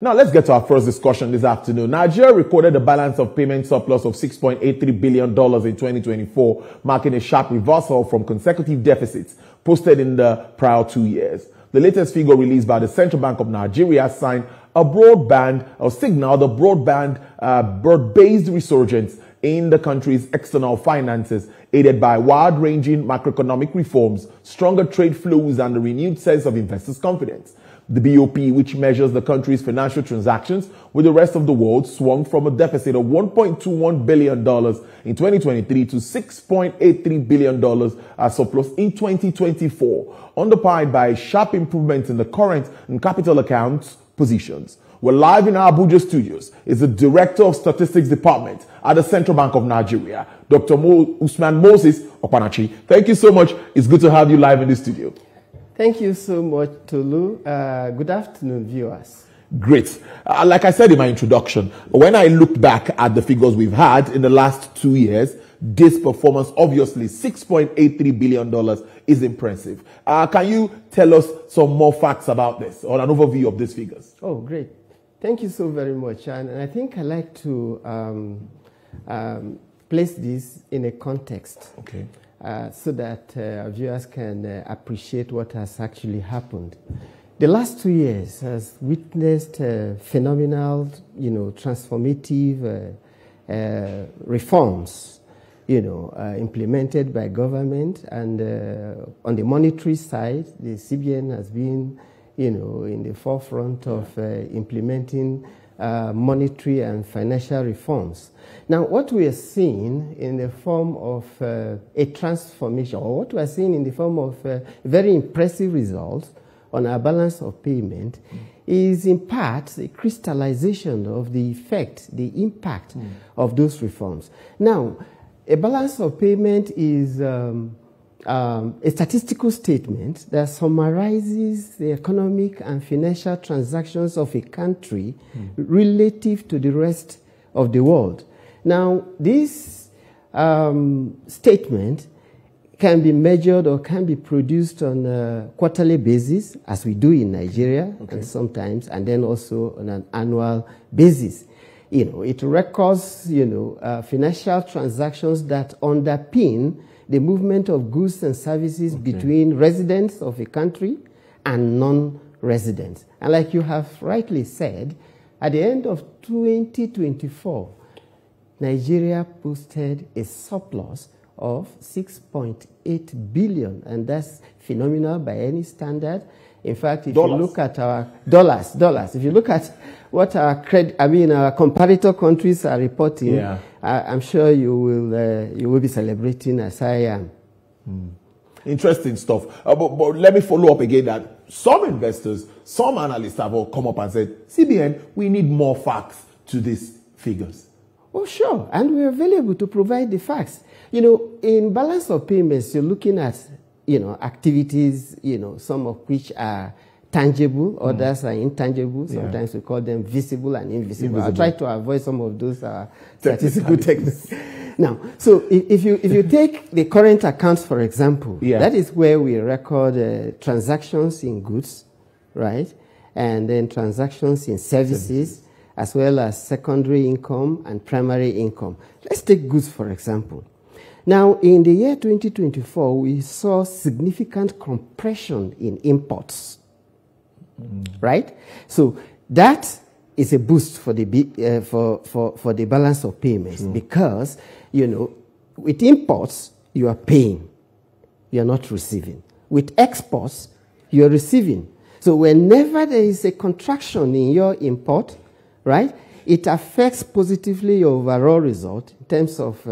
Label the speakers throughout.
Speaker 1: Now let's get to our first discussion this afternoon. Nigeria recorded a balance of payment surplus of $6.83 billion in 2024, marking a sharp reversal from consecutive deficits posted in the prior 2 years. The latest figure released by the Central Bank of Nigeria signaled a broad-based resurgence in the country's external finances, aided by wide-ranging macroeconomic reforms, stronger trade flows, and a renewed sense of investors' confidence. The BOP, which measures the country's financial transactions with the rest of the world, swung from a deficit of $1.21 billion in 2023 to $6.83 billion as surplus in 2024, underpinned by a sharp improvement in the current and capital accounts positions. We're live in our Abuja studios. Is the Director of Statistics Department at the Central Bank of Nigeria, Dr. Usman Moses Okpanachi. Thank you so much. It's good to have you live in the studio.
Speaker 2: Thank you so much, Tolu. Good afternoon, viewers.
Speaker 1: Great. Like I said in my introduction, when I looked back at the figures we've had in the last 2 years, this performance, obviously $6.83 billion, is impressive. Can you tell us some more facts about this, or an overview of these figures?
Speaker 2: Oh, great. Thank you so very much. And I think I'd like to place this in a context.
Speaker 1: Okay.
Speaker 2: So that our viewers can appreciate what has actually happened. The last 2 years has witnessed phenomenal, transformative reforms, implemented by government. And on the monetary side, the CBN has been, in the forefront of implementing monetary and financial reforms. Now, what we are seeing in the form of a transformation, or what we are seeing in the form of very impressive results on our balance of payment, is in part the crystallization of the effect, the impact of those reforms. Now, a balance of payment is a statistical statement that summarizes the economic and financial transactions of a country relative to the rest of the world. Now, this statement can be measured or can be produced on a quarterly basis, as we do in Nigeria, and sometimes, and then also on an annual basis. It records, financial transactions that underpin the movement of goods and services between residents of a country and non-residents. And like you have rightly said, at the end of 2024, Nigeria posted a surplus of $6.8 billion, and that's phenomenal by any standard. In fact, if you look at our dollars, if you look at what our comparator countries are reporting, I'm sure you will be celebrating as I am.
Speaker 1: Interesting stuff. But let me follow up again that some investors, some analysts have all come up and said, CBN, we need more facts to these figures.
Speaker 2: Oh, sure. And we're available to provide the facts. In balance of payments, you're looking at, activities, some of which are tangible, others are intangible. Sometimes we call them visible and invisible. I'll try to avoid some of those statistical techniques. Now, so if you take the current accounts, for example, that is where we record transactions in goods, right? And then transactions in services, as well as secondary income and primary income. Let's take goods, for example. Now, in the year 2024, we saw significant compression in imports, right? So that is a boost for the for the balance of payments because, with imports, you are paying, you are not receiving. With exports, you are receiving. So whenever there is a contraction in your import, right, it affects positively your overall result in terms of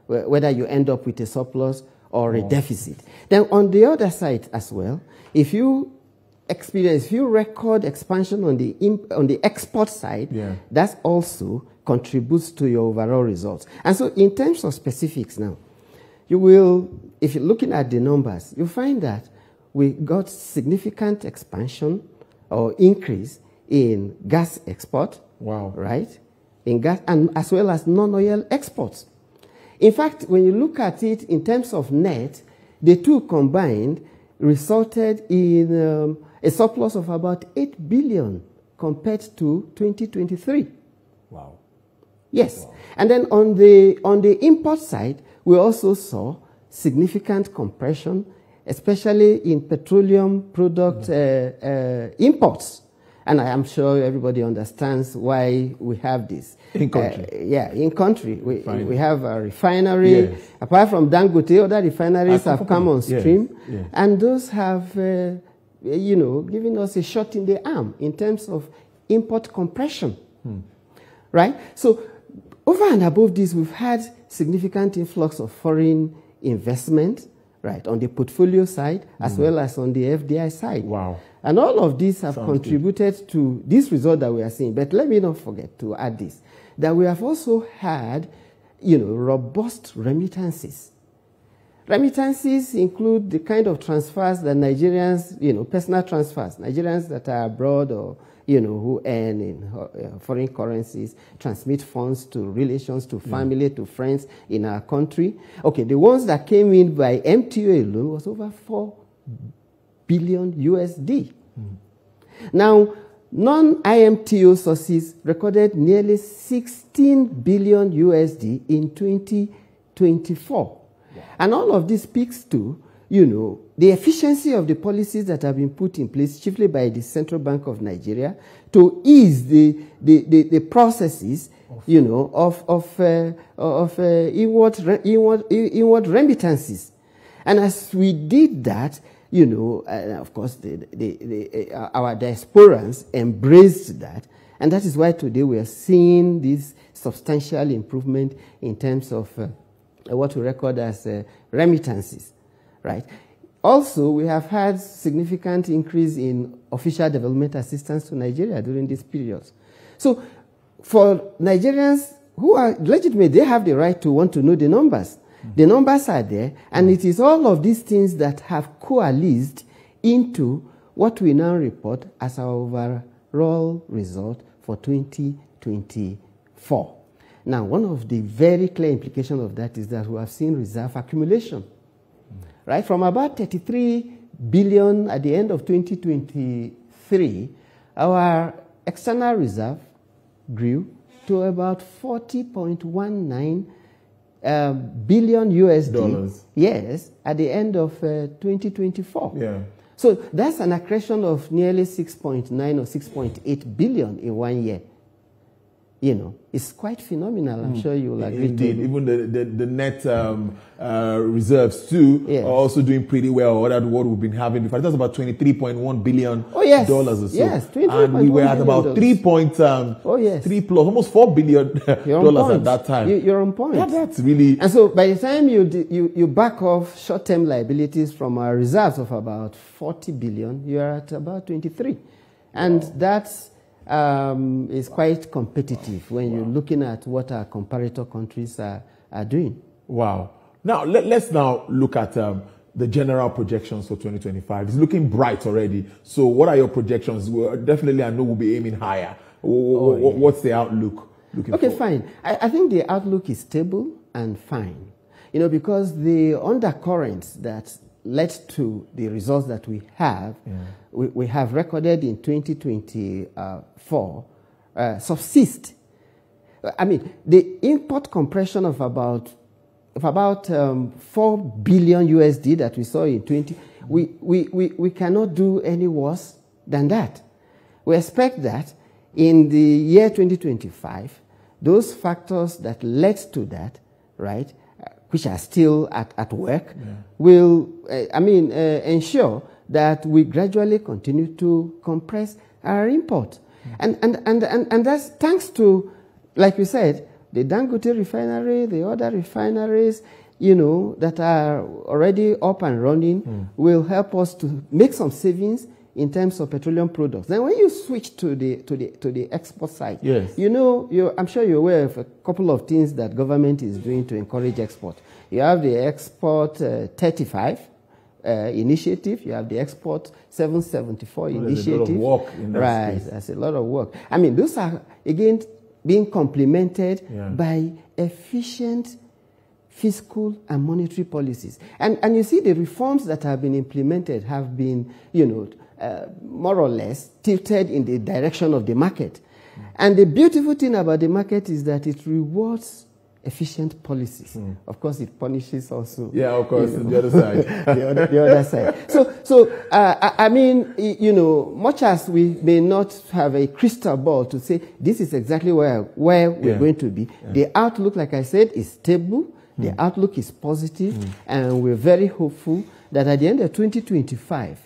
Speaker 2: whether you end up with a surplus or a deficit. Then on the other side as well, if you record expansion on the export side, that also contributes to your overall results. And so in terms of specifics now, you will, if you're looking at the numbers, you find that we got significant expansion or increase in gas export, right? In gas, and as well as non-oil exports. In fact, when you look at it in terms of net, the two combined resulted in a surplus of about $8 billion compared to 2023.
Speaker 1: Wow.
Speaker 2: Yes.
Speaker 1: Wow.
Speaker 2: And then on the import side, we also saw significant compression, especially in petroleum product imports. And I am sure everybody understands why we have this.
Speaker 1: In country.
Speaker 2: In country. We have a refinery.
Speaker 1: Yes.
Speaker 2: Apart from Dangote, other refineries have come on stream.
Speaker 1: Yes. Yes.
Speaker 2: And those have, given us a shot in the arm in terms of import compression. Right? So over and above this, we've had significant influx of foreign investment, right, on the portfolio side as well as on the FDI side.
Speaker 1: Wow.
Speaker 2: And all of these have contributed to this result that we are seeing. But let me not forget to add this, that we have also had, robust remittances. Remittances include the kind of transfers that Nigerians, personal transfers, Nigerians that are abroad or, who earn in foreign currencies, transmit funds to relations, to family, to friends in our country. Okay, the ones that came in by MTO alone was over 4 billion USD. Now, non-IMTO sources recorded nearly 16 billion USD in 2024. Wow. And all of this speaks to, the efficiency of the policies that have been put in place, chiefly by the Central Bank of Nigeria, to ease the processes, of inward remittances. And as we did that, of course, our diasporans embraced that. And that is why today we are seeing this substantial improvement in terms of what we record as remittances, right? Also, we have had significant increase in official development assistance to Nigeria during this period. So for Nigerians who are legitimate, they have the right to want to know the numbers. The numbers are there, and it is all of these things that have coalesced into what we now report as our overall result for 2024. Now, one of the very clear implications of that is that we have seen reserve accumulation, right? From about 33 billion at the end of 2023, our external reserve grew to about 40.19 billion USD.
Speaker 1: Dollars.
Speaker 2: Yes, at the end of 2024.
Speaker 1: Yeah.
Speaker 2: So that's an accretion of nearly 6.9 or 6.8 billion in 1 year. It's quite phenomenal. I'm sure you will agree.
Speaker 1: Indeed. Even the net reserves too are also doing pretty well. Or that what we've been having before. It was about $23.1 billion dollars or so.
Speaker 2: Yes,
Speaker 1: and we were at about 3 plus, almost $4 billion dollars at that time.
Speaker 2: You're on point.
Speaker 1: That's really.
Speaker 2: And so by the time you back off short-term liabilities from our reserves of about 40 billion, you're at about 23, and that's is quite competitive when you're looking at what our comparator countries are doing.
Speaker 1: Wow. Now, let's now look at the general projections for 2025. It's looking bright already. So what are your projections? Definitely, I know we'll be aiming higher. What's the outlook looking for?
Speaker 2: Fine. I think the outlook is stable and fine. Because the undercurrents that led to the results that we have, we have recorded in 2024 subsist. I mean, the import compression of about 4 billion USD that we saw in 20, we cannot do any worse than that. We expect that in the year 2025, those factors that led to that, right, which are still at work, will, ensure that we gradually continue to compress our import. And that's thanks to, like we said, the Dangote refinery, the other refineries, that are already up and running, will help us to make some savings in terms of petroleum products. Then when you switch to the export side, I'm sure you're aware of a couple of things that government is doing to encourage export. You have the Export 35 initiative. You have the Export 774 initiative.
Speaker 1: There's a lot of work in that space.
Speaker 2: That's a lot of work. I mean, those are, again, being complemented by efficient fiscal and monetary policies. And you see the reforms that have been implemented have been, more or less tilted in the direction of the market. And the beautiful thing about the market is that it rewards efficient policies. Of course, it punishes also.
Speaker 1: Yeah, of course, the other side.
Speaker 2: the other side. So I mean, much as we may not have a crystal ball to say this is exactly where we're going to be, the outlook, like I said, is stable. The outlook is positive, and we're very hopeful that at the end of 2025,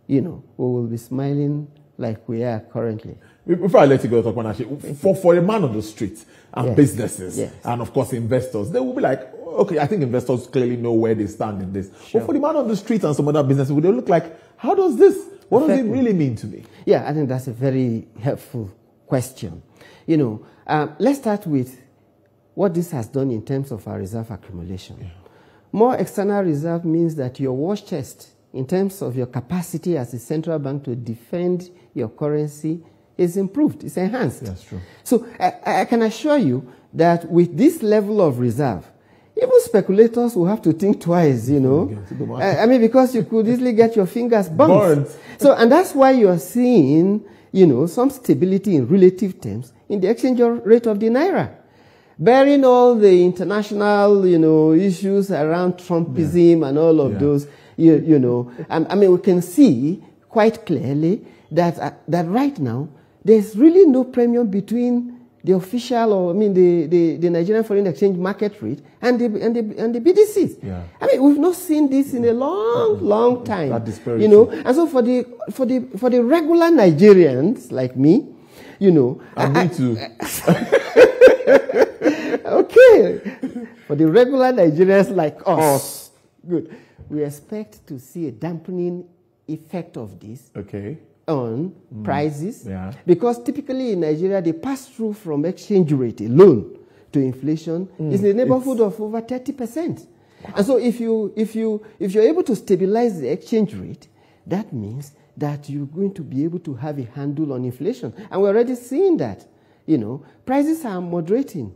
Speaker 2: we will be smiling like we are currently.
Speaker 1: Before I let you go, for a man on the street and businesses and, of course, investors, they will be like, okay, I think investors clearly know where they stand in this. Sure. But for the man on the street and some other businesses, they look like, what does it really mean to me? Yeah,
Speaker 2: I think that's a very helpful question. Let's start with what this has done in terms of our reserve accumulation. Yeah. More external reserve means that your war chest, in terms of your capacity as a central bank to defend your currency, is improved, it's enhanced.
Speaker 1: That's true.
Speaker 2: So I can assure you that with this level of reserve, even speculators will have to think twice, I mean, because you could easily get your fingers burnt. So, and that's why you're seeing, some stability in relative terms in the exchange rate of the Naira. Bearing all the international, issues around Trumpism and all of those, I mean, we can see quite clearly that right now, there's really no premium between the official, the Nigerian foreign exchange market rate and the BDCs. Yeah. I mean, we've not seen this in a long time.
Speaker 1: That disparity.
Speaker 2: And so for the regular Nigerians like me,
Speaker 1: and me too.
Speaker 2: Okay. For the regular Nigerians like us, good. We expect to see a dampening effect of this.
Speaker 1: Okay.
Speaker 2: On prices, because typically in Nigeria, the pass-through from exchange rate alone to inflation is in the neighborhood of over 30%. Wow. And so if you're able to stabilize the exchange rate, that means that you're going to be able to have a handle on inflation. And we're already seeing that. Prices are moderating.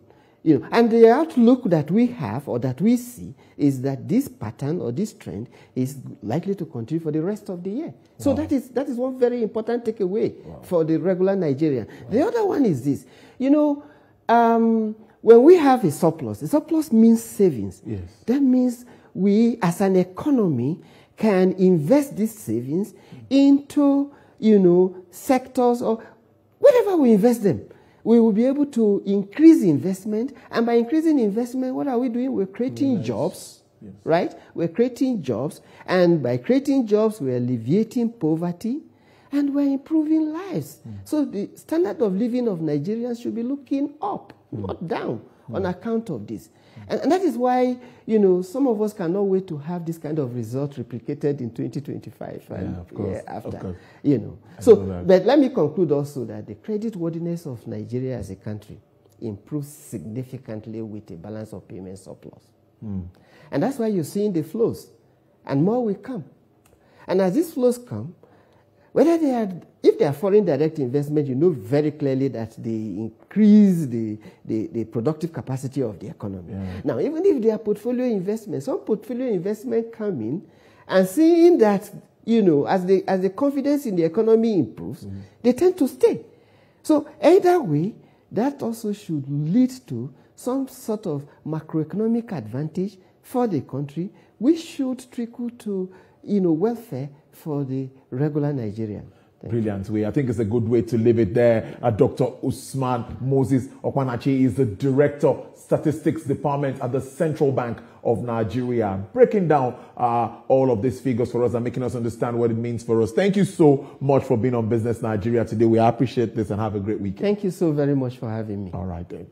Speaker 2: And the outlook that we have or that we see is that this pattern or this trend is likely to continue for the rest of the year. So that is one very important takeaway for the regular Nigerian. The other one is this. When we have a surplus means savings.
Speaker 1: Yes.
Speaker 2: That means we, as an economy, can invest these savings into, sectors or wherever we invest them. We will be able to increase investment, and by increasing investment, what are we doing? We're creating jobs, right? We're creating jobs, and by creating jobs, we're alleviating poverty, and we're improving lives. So the standard of living of Nigerians should be looking up, not down, on account of this. And that is why, some of us cannot wait to have this kind of result replicated in 2025 and
Speaker 1: of course,
Speaker 2: after,
Speaker 1: of course.
Speaker 2: So, but let me conclude also that the creditworthiness of Nigeria as a country improves significantly with a balance of payment surplus. And that's why you're seeing the flows, and more will come. And as these flows come, if they are foreign direct investment, you know very clearly that they increase the productive capacity of the economy. Yeah. Now, even if they are portfolio investments, some portfolio investment come in and seeing that, as the confidence in the economy improves, they tend to stay. So either way, that also should lead to some sort of macroeconomic advantage for the country, which should trickle to, welfare for the regular Nigerian.
Speaker 1: Brilliant way. I think it's a good way to leave it there. Dr. Usman Moses Okwanachi is the Director, Statistics Department at the Central Bank of Nigeria, breaking down all of these figures for us and making us understand what it means for us. Thank you so much for being on Business Nigeria today. We appreciate this and have a great weekend.
Speaker 2: Thank you so very much for having me.
Speaker 1: All right then.